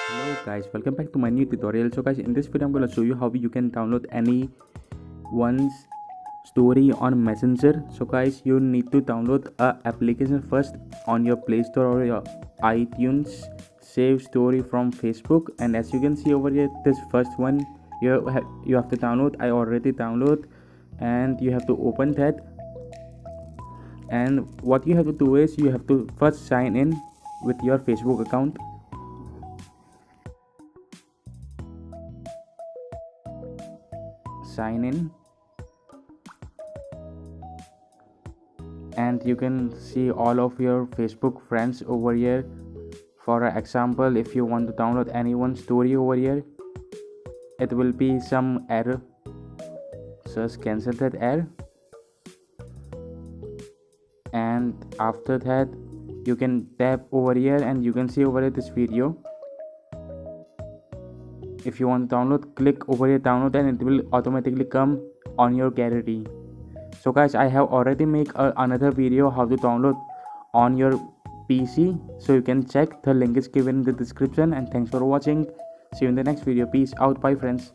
Hello guys, welcome back to my new tutorial. So guys, in this video I'm going to show you how you can download anyone's story on Messenger. So guys, you need to download a application first on your Play Store or your iTunes. Save story from Facebook, and as you can see over here, this first one you have to download. I already download, and you have to open that. And what you have to do is you have to first sign in with your Facebook account. Sign in, and you can see all of your Facebook friends over here. For example, if you want to download anyone's story over here, it will be some error, just cancel that error, and after that you can tap over here and you can see over here this video. If you want to download, click over here download, and it will automatically come on your gallery. So guys, I have already made another video how to download on your PC, so you can check. The link is given in the description, and thanks for watching. See you in the next video. Peace out. Bye friends.